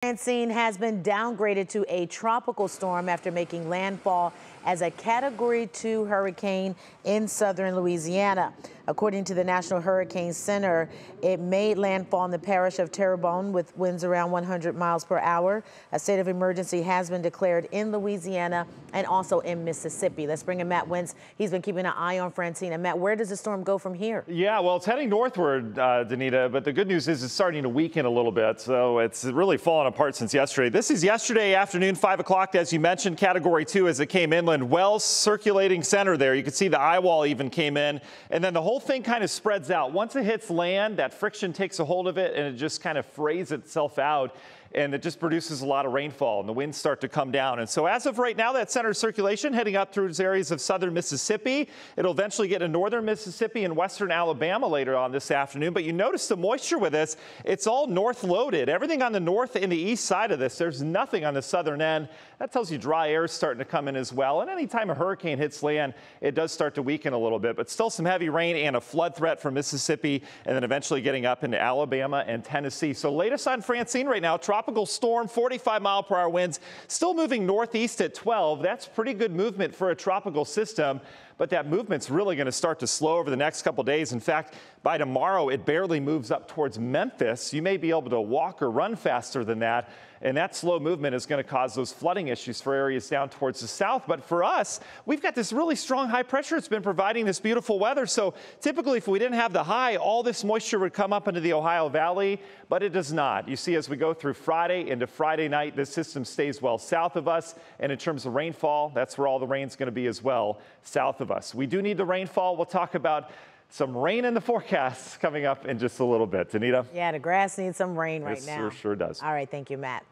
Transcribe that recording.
Francine has been downgraded to a tropical storm after making landfall as a Category 2 hurricane in southern Louisiana. According to the National Hurricane Center, it made landfall in the parish of Terrebonne with winds around 100 miles per hour. A state of emergency has been declared in Louisiana and also in Mississippi. Let's bring in Matt Wintz. He's been keeping an eye on Francine. And Matt, where does the storm go from here? Yeah, well, it's heading northward, Danita, but the good news is it's starting to weaken a little bit. So it's really fallen apart since yesterday. This is yesterday afternoon, 5 o'clock, as you mentioned, Category 2 as it came inland. Well circulating center there. You can see the eye wall even came in, and then the whole thing kind of spreads out. Once it hits land, that friction takes a hold of it, and it just kind of frays itself out. And it just produces a lot of rainfall, and the winds start to come down. And so as of right now, that center circulation heading up through areas of southern Mississippi. It'll eventually get to northern Mississippi and western Alabama later on this afternoon. But you notice the moisture with this, it's all north loaded. Everything on the north and the east side of this, there's nothing on the southern end. That tells you dry air is starting to come in as well. And anytime a hurricane hits land, it does start to weaken a little bit. But still some heavy rain and a flood threat from Mississippi, and then eventually getting up into Alabama and Tennessee. So latest on Francine right now, tropical storm, 45-mile-per-hour winds, still moving northeast at 12. That's pretty good movement for a tropical system, but that movement's really going to start to slow over the next couple days. In fact, by tomorrow, it barely moves up towards Memphis. You may be able to walk or run faster than that, and that slow movement is going to cause those flooding issues for areas down towards the south. But for us, we've got this really strong high pressure. It's been providing this beautiful weather. So typically, if we didn't have the high, all this moisture would come up into the Ohio Valley, but it does not. You see, as we go through Friday into Friday night, this system stays well south of us. And in terms of rainfall, that's where all the rain's going to be as well, south of us. We do need the rainfall. We'll talk about some rain in the forecast coming up in just a little bit. Danita? Yeah, the grass needs some rain right now. It sure does. All right, thank you, Matt.